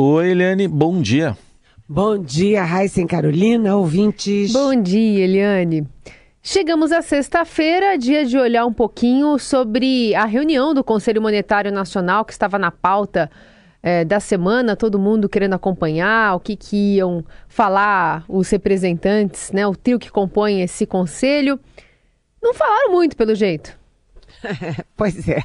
Oi, Eliane, bom dia. Bom dia, Raíssa e Carolina, ouvintes. Bom dia, Eliane. Chegamos à sexta-feira, dia de olhar um pouquinho sobre a reunião do Conselho Monetário Nacional que estava na pauta da semana, todo mundo querendo acompanhar o que iam falar os representantes, né, o trio que compõe esse conselho. Não falaram muito, pelo jeito. Pois é,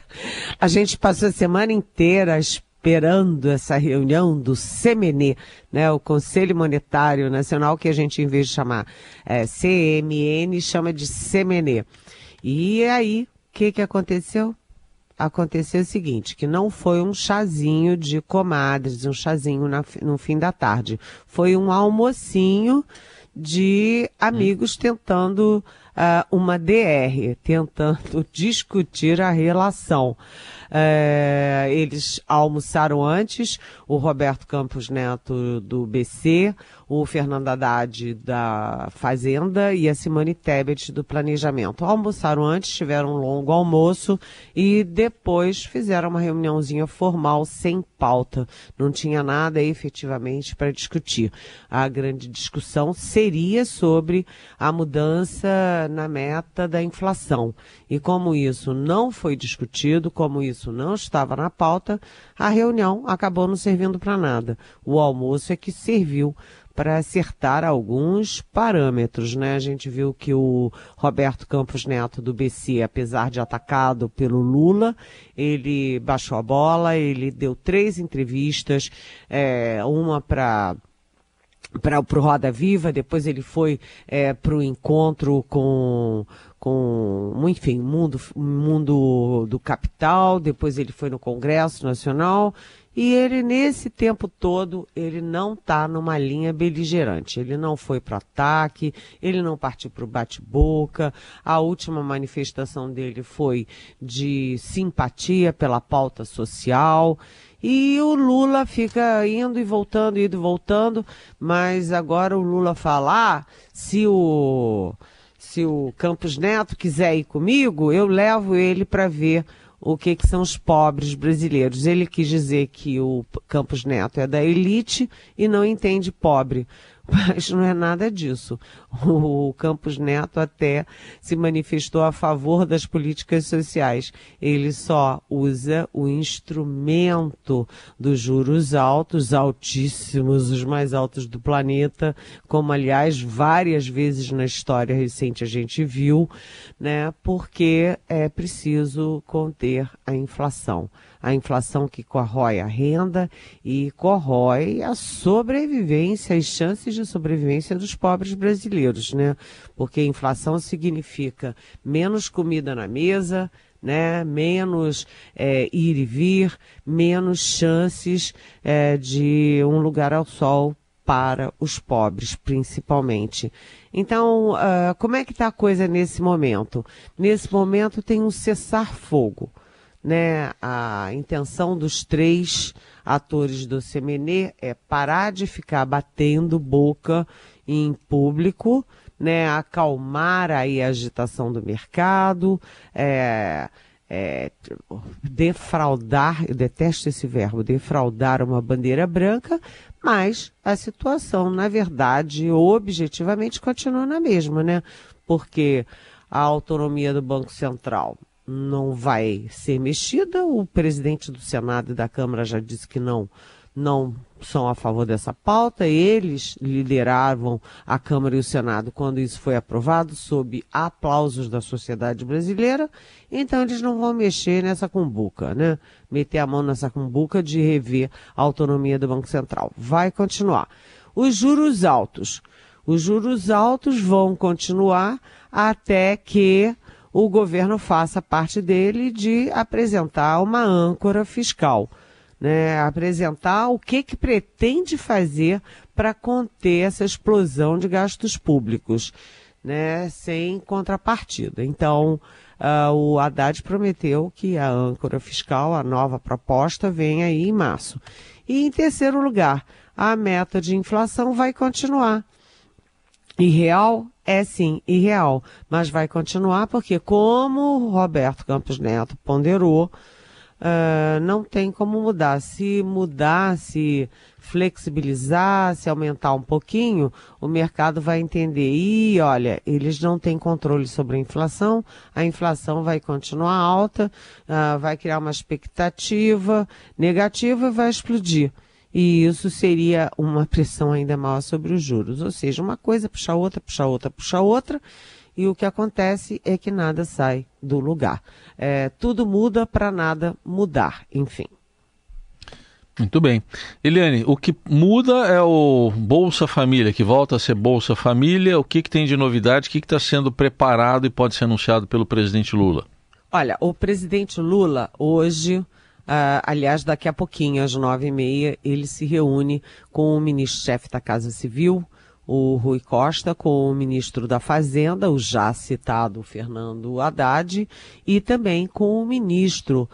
a gente passou a semana inteira esperando essa reunião do CMN, né, o Conselho Monetário Nacional, que a gente, em vez de chamar CMN, chama de CMN. E aí, o que aconteceu? Aconteceu o seguinte, que não foi um chazinho de comadres, um chazinho no fim da tarde. Foi um almocinho de amigos tentando uma DR, tentando discutir a relação. Eles almoçaram antes, o Roberto Campos Neto do BC, o Fernando Haddad da Fazenda e a Simone Tebet do Planejamento. Almoçaram antes, tiveram um longo almoço e depois fizeram uma reuniãozinha formal sem pauta. Não tinha nada efetivamente para discutir. A grande discussão seria sobre a mudança na meta da inflação. E como isso não foi discutido, como isso não estava na pauta, a reunião acabou não servindo para nada. O almoço é que serviu para acertar alguns parâmetros, né? A gente viu que o Roberto Campos Neto do BC, apesar de atacado pelo Lula, ele baixou a bola, ele deu 3 entrevistas, uma para o Roda Viva, depois ele foi para o encontro com enfim, mundo do capital, depois ele foi no Congresso Nacional, e ele, nesse tempo todo, ele não está numa linha beligerante. Ele não foi para o ataque, ele não partiu para o bate-boca. A última manifestação dele foi de simpatia pela pauta social. E o Lula fica indo e voltando, mas agora o Lula fala, se o Campos Neto quiser ir comigo, eu levo ele para ver o que são os pobres brasileiros. Ele quis dizer que o Campos Neto é da elite e não entende pobre. Mas não é nada disso. O Campos Neto até se manifestou a favor das políticas sociais. Ele só usa o instrumento dos juros altos, altíssimos, os mais altos do planeta, como, aliás, várias vezes na história recente a gente viu, né? Porque é preciso conter a inflação. A inflação que corrói a renda e corrói a sobrevivência, as chances de sobrevivência dos pobres brasileiros, né? Porque inflação significa menos comida na mesa, né? Menos ir e vir, menos chances de um lugar ao sol para os pobres, principalmente. Então, como é que está a coisa nesse momento? Nesse momento tem um cessar-fogo, né? A intenção dos 3 atores do CMN é parar de ficar batendo boca em público, né? Acalmar aí a agitação do mercado, defraudar, eu detesto esse verbo, defraudar uma bandeira branca, mas a situação, na verdade, objetivamente, continua na mesma, né? Porque a autonomia do Banco Central não vai ser mexida. O presidente do Senado e da Câmara já disse que não são a favor dessa pauta. Eles lideravam a Câmara e o Senado quando isso foi aprovado, sob aplausos da sociedade brasileira. Então eles não vão mexer nessa cumbuca, né? Meter a mão nessa cumbuca de rever a autonomia do Banco Central. Vai continuar. Os juros altos vão continuar até que o governo faça parte dele de apresentar uma âncora fiscal, né? Apresentar o que pretende fazer para conter essa explosão de gastos públicos, né? Sem contrapartida. Então, o Haddad prometeu que a âncora fiscal, a nova proposta, vem aí em março. E em terceiro lugar, a meta de inflação vai continuar. Irreal? É sim, irreal, mas vai continuar porque, como o Roberto Campos Neto ponderou, não tem como mudar. Se mudar, se flexibilizar, se aumentar um pouquinho, o mercado vai entender. E olha, eles não têm controle sobre a inflação vai continuar alta, vai criar uma expectativa negativa e vai explodir. E isso seria uma pressão ainda maior sobre os juros. Ou seja, uma coisa puxa outra, puxa outra, puxa outra, e o que acontece é que nada sai do lugar. Tudo muda para nada mudar, enfim. Muito bem. Eliane, o que muda é o Bolsa Família, que volta a ser Bolsa Família. O que tem de novidade? O que está sendo preparado e pode ser anunciado pelo presidente Lula? Olha, o presidente Lula hoje, aliás, daqui a pouquinho, às 9h30, ele se reúne com o ministro-chefe da Casa Civil, o Rui Costa, com o ministro da Fazenda, o já citado Fernando Haddad, e também com o ministro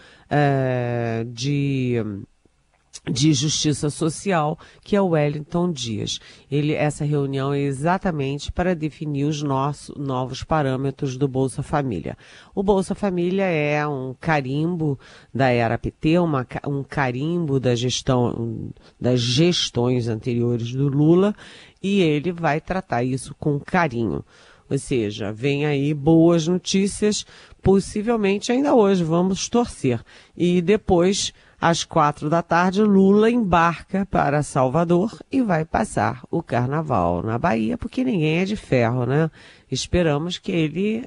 de Justiça Social, que é o Wellington Dias. Essa reunião é exatamente para definir os novos parâmetros do Bolsa Família. O Bolsa Família é um carimbo da era PT, um carimbo das gestões anteriores do Lula, e ele vai tratar isso com carinho. Ou seja, vem aí boas notícias, possivelmente ainda hoje, vamos torcer. E depois, às 4h, Lula embarca para Salvador e vai passar o carnaval na Bahia, porque ninguém é de ferro, né? Esperamos que ele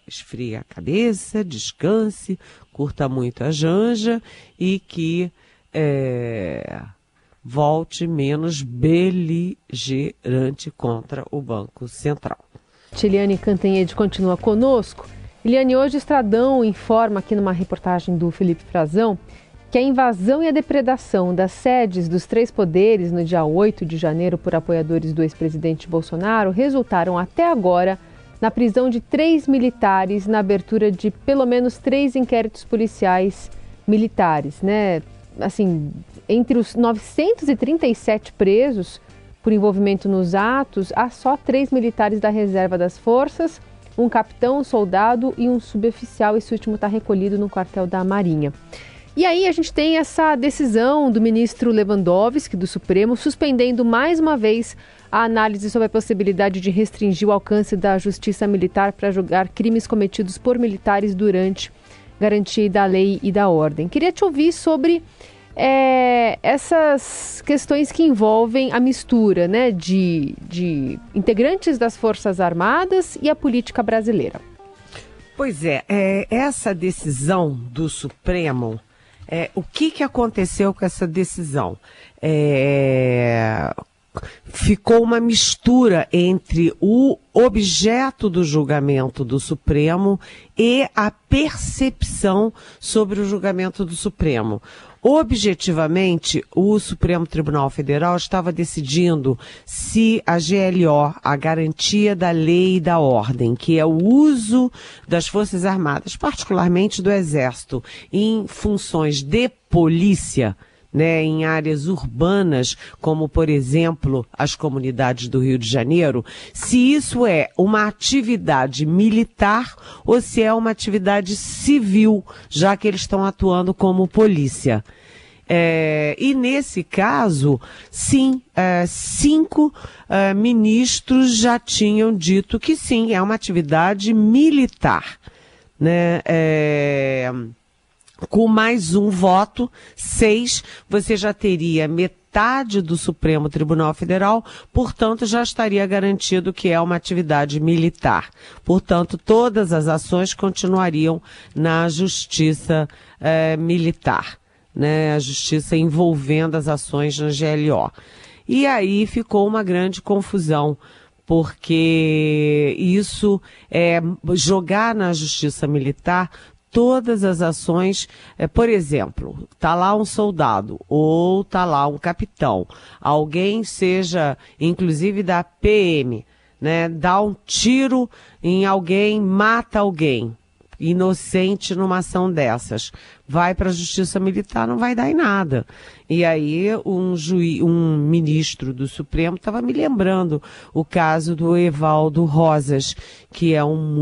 esfrie a cabeça, descanse, curta muito a janja e que volte menos beligerante contra o Banco Central. Eliane Cantanhede continua conosco. Eliane, hoje o Estadão informa aqui numa reportagem do Felipe Frazão que a invasão e a depredação das sedes dos 3 poderes no dia 8 de janeiro por apoiadores do ex-presidente Bolsonaro resultaram até agora na prisão de 3 militares, na abertura de pelo menos 3 inquéritos policiais militares, né? Assim, entre os 937 presos por envolvimento nos atos, há só 3 militares da reserva das forças, um capitão, um soldado e um suboficial. Esse último está recolhido no quartel da Marinha. E aí a gente tem essa decisão do ministro Lewandowski, do Supremo, suspendendo mais uma vez a análise sobre a possibilidade de restringir o alcance da justiça militar para julgar crimes cometidos por militares durante garantia da lei e da ordem. Queria te ouvir sobre essas questões que envolvem a mistura, né, de integrantes das Forças Armadas e a política brasileira. Pois essa decisão do Supremo, o que aconteceu com essa decisão? Ficou uma mistura entre o objeto do julgamento do Supremo e a percepção sobre o julgamento do Supremo. Objetivamente, o Supremo Tribunal Federal estava decidindo se a GLO, a garantia da lei e da ordem, que é o uso das Forças Armadas, particularmente do Exército, em funções de polícia, né, em áreas urbanas, como, por exemplo, as comunidades do Rio de Janeiro, se isso é uma atividade militar ou se é uma atividade civil, já que eles estão atuando como polícia. E nesse caso, sim, 5 ministros já tinham dito que sim, é uma atividade militar, né? Com mais um voto, 6, você já teria metade do Supremo Tribunal Federal, portanto, já estaria garantido que é uma atividade militar. Portanto, todas as ações continuariam na justiça militar, né? A justiça envolvendo as ações na GLO. E aí ficou uma grande confusão, porque isso é jogar na justiça militar todas as ações, por exemplo, está lá um soldado ou está lá um capitão, alguém seja, inclusive da PM, né, dá um tiro em alguém, mata alguém, inocente numa ação dessas. vai para a Justiça Militar, não vai dar em nada. E aí um ministro do Supremo estava me lembrando o caso do Evaldo Rosas, que era um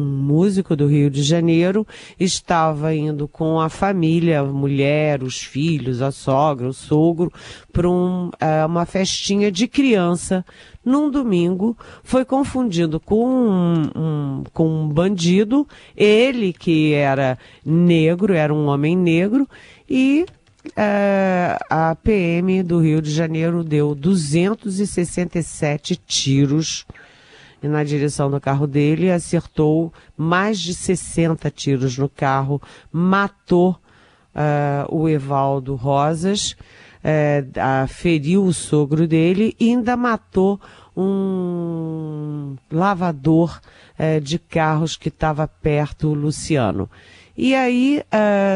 músico do Rio de Janeiro, estava indo com a família, a mulher, os filhos, a sogra, o sogro, para uma festinha de criança num domingo, foi confundido com um bandido, ele que era negro, era um homem negro, e a PM do Rio de Janeiro deu 267 tiros na direção do carro dele, acertou mais de 60 tiros no carro, matou o Evaldo Rosas, feriu o sogro dele e ainda matou um lavador de carros que estava perto, o Luciano. E aí,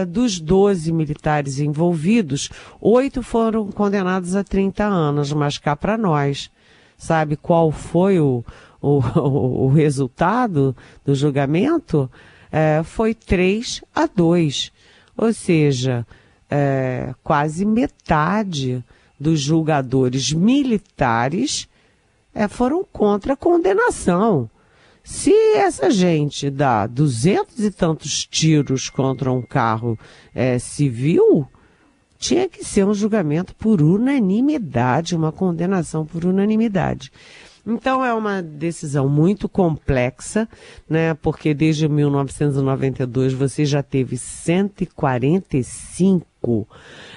dos 12 militares envolvidos, 8 foram condenados a 30 anos, mas cá para nós. Sabe qual foi o resultado do julgamento? Foi 3-2. Ou seja, quase metade dos julgadores militares foram contra a condenação. Se essa gente dá 200 e tantos tiros contra um carro civil, tinha que ser um julgamento por unanimidade, uma condenação por unanimidade. Então é uma decisão muito complexa, né? Porque desde 1992 você já teve 145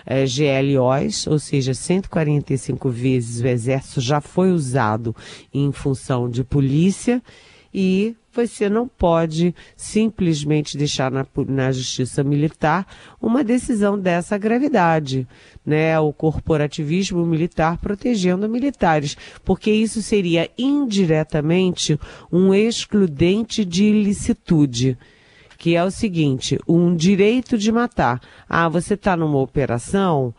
GLOs, ou seja, 145 vezes o exército já foi usado em função de polícia, e você não pode simplesmente deixar na Justiça Militar uma decisão dessa gravidade, né? O corporativismo militar protegendo militares, porque isso seria indiretamente um excludente de ilicitude, que é o seguinte: um direito de matar. Você está numa operação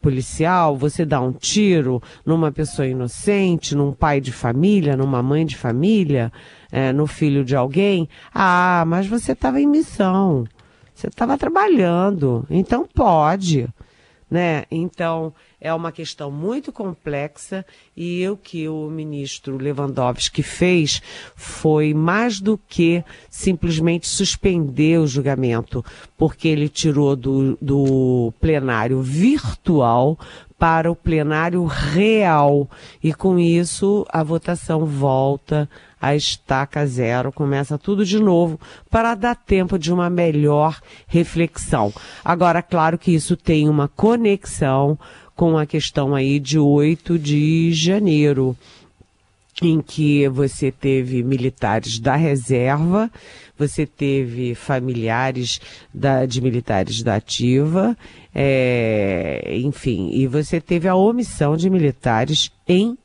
policial, você dá um tiro numa pessoa inocente, num pai de família, numa mãe de família, no filho de alguém. Mas você estava em missão, você estava trabalhando, então pode, né? Então é uma questão muito complexa, e o que o ministro Lewandowski fez foi mais do que simplesmente suspender o julgamento, porque ele tirou do plenário virtual para o plenário real, e com isso a votação volta a estaca zero, começa tudo de novo para dar tempo de uma melhor reflexão. Agora, claro que isso tem uma conexão com a questão aí de 8 de janeiro, em que você teve militares da reserva, você teve familiares de militares da ativa, enfim, e você teve a omissão de militares em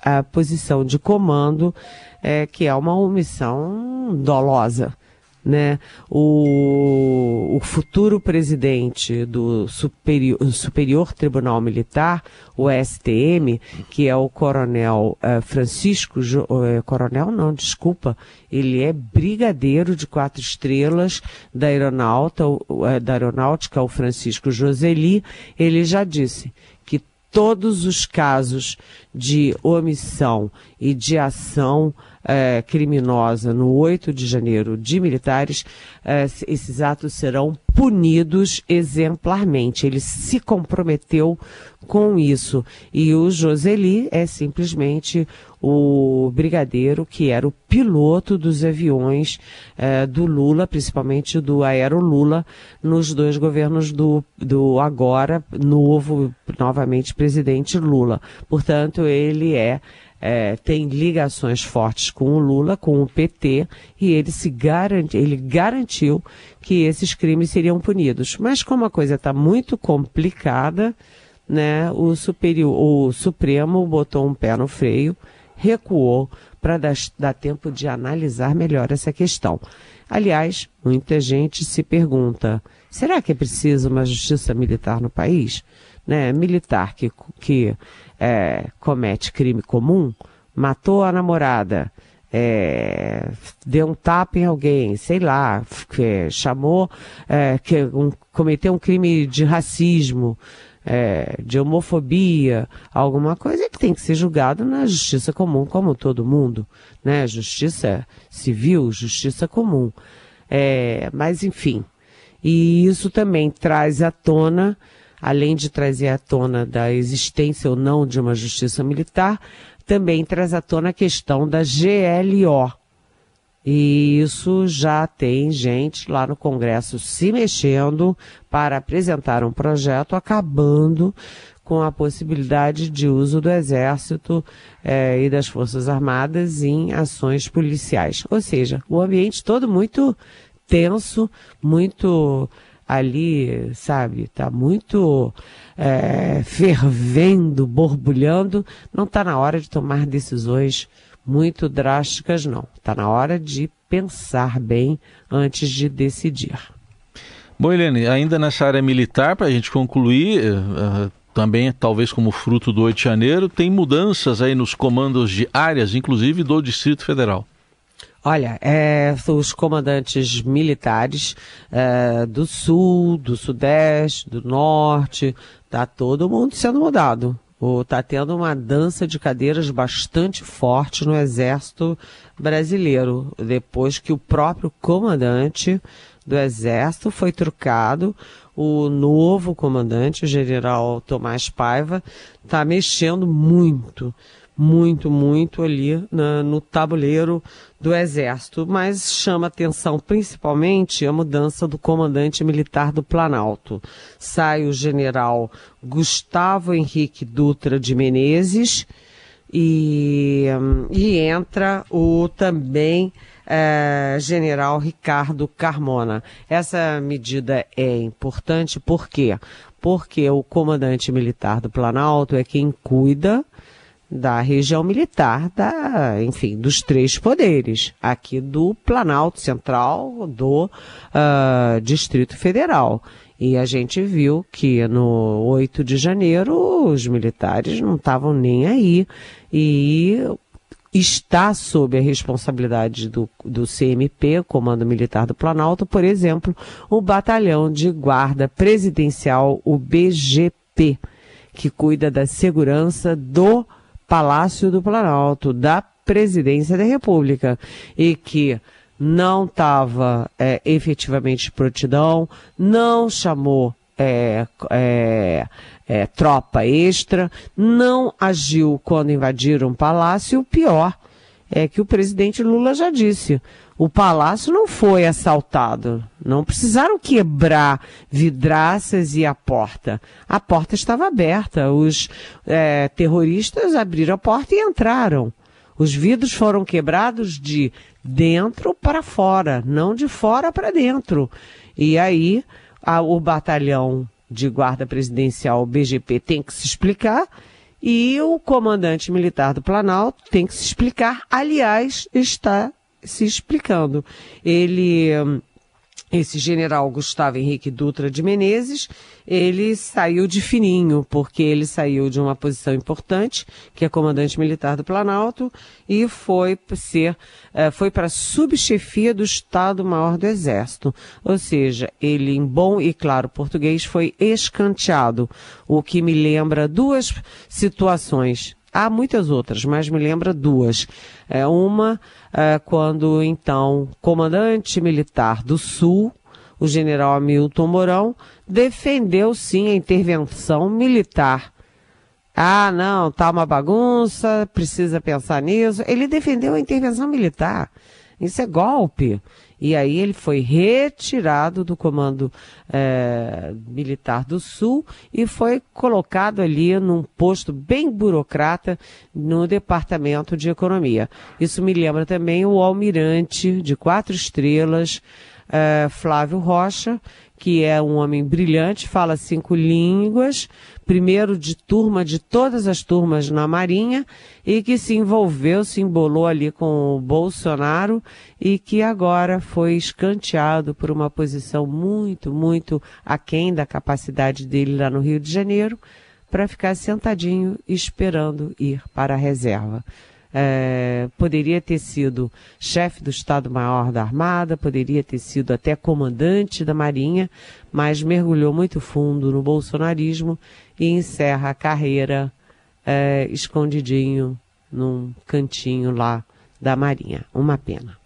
a posição de comando, que é uma omissão dolosa, né? O futuro presidente do Superior Tribunal Militar, o STM, que é o coronel Francisco, ele é brigadeiro de 4 estrelas da aeronáutica, o Francisco Joseli, ele já disse que todos os casos de omissão e de ação criminosa no 8 de janeiro de militares, esses atos serão punidos exemplarmente. Ele se comprometeu com isso. E o Joseli é simplesmente o brigadeiro que era o piloto dos aviões do Lula, principalmente do Aerolula, nos 2 governos do agora novamente presidente Lula. Portanto, ele tem ligações fortes com o Lula, com o PT, e ele garantiu que esses crimes seriam punidos. Mas como a coisa está muito complicada, né, o Supremo botou um pé no freio, recuou para dar tempo de analisar melhor essa questão. Aliás, muita gente se pergunta, será que é preciso uma justiça militar no país? Né? Militar que comete crime comum, matou a namorada, deu um tapa em alguém, sei lá, cometeu um crime de racismo, de homofobia, alguma coisa, ele tem que ser julgado na justiça comum, como todo mundo, né? Justiça civil, justiça comum. Mas, enfim, e isso também traz à tona, além de trazer à tona da existência ou não de uma justiça militar, também traz à tona a questão da GLO. E isso já tem gente lá no Congresso se mexendo para apresentar um projeto acabando com a possibilidade de uso do Exército e das Forças Armadas em ações policiais. Ou seja, o ambiente todo muito tenso, muito ali, sabe, tá muito fervendo, borbulhando. Não está na hora de tomar decisões muito drásticas, não. Está na hora de pensar bem antes de decidir. Bom, Helene, ainda nessa área militar, para a gente concluir, também talvez como fruto do 8 de janeiro, tem mudanças aí nos comandos de áreas, inclusive do Distrito Federal. Olha, os comandantes militares do Sul, do Sudeste, do Norte, tá todo mundo sendo mudado. Tá tendo uma dança de cadeiras bastante forte no Exército Brasileiro, depois que o próprio comandante do Exército foi trocado. O novo comandante, o general Tomás Paiva, tá mexendo muito ali no tabuleiro do Exército, mas chama atenção principalmente a mudança do comandante militar do Planalto. Sai o general Gustavo Henrique Dutra de Menezes e entra o também general Ricardo Carmona. Essa medida é importante, por quê? Porque o comandante militar do Planalto é quem cuida da região militar, dos 3 poderes, aqui do Planalto Central, do Distrito Federal. E a gente viu que no 8 de janeiro os militares não estavam nem aí, e está sob a responsabilidade do CMP, Comando Militar do Planalto, por exemplo, o Batalhão de Guarda Presidencial, o BGP, que cuida da segurança do Palácio do Planalto, da Presidência da República, e que não estava efetivamente de prontidão, não chamou tropa extra, não agiu quando invadiram o palácio. O pior é que o presidente Lula já disse, o palácio não foi assaltado, não precisaram quebrar vidraças e a porta estava aberta, os terroristas abriram a porta e entraram. Os vidros foram quebrados de dentro para fora, não de fora para dentro. E aí o batalhão de guarda presidencial, o BGP, tem que se explicar, e o comandante militar do Planalto tem que se explicar, aliás, está se explicando. Esse general Gustavo Henrique Dutra de Menezes, ele saiu de fininho, porque ele saiu de uma posição importante, que é comandante militar do Planalto, e foi para a subchefia do Estado-Maior do Exército. Ou seja, ele, em bom e claro português, foi escanteado, o que me lembra 2 situações. Há muitas outras, mas me lembra 2. Uma, quando, então, comandante militar do Sul, o general Hamilton Mourão, defendeu, sim, a intervenção militar. Ah, não, tá uma bagunça, precisa pensar nisso. Ele defendeu a intervenção militar. Isso é golpe. E aí ele foi retirado do comando militar do Sul e foi colocado ali num posto bem burocrata no Departamento de Economia. Isso me lembra também o almirante de 4 estrelas, Flávio Rocha, que é um homem brilhante, fala 5 línguas, primeiro de todas as turmas na Marinha, e que se embolou ali com o Bolsonaro, e que agora foi escanteado por uma posição muito, muito aquém da capacidade dele lá no Rio de Janeiro, para ficar sentadinho esperando ir para a reserva. poderia ter sido chefe do Estado-Maior da Armada, poderia ter sido até comandante da Marinha, mas mergulhou muito fundo no bolsonarismo e encerra a carreira escondidinho num cantinho lá da Marinha. Uma pena.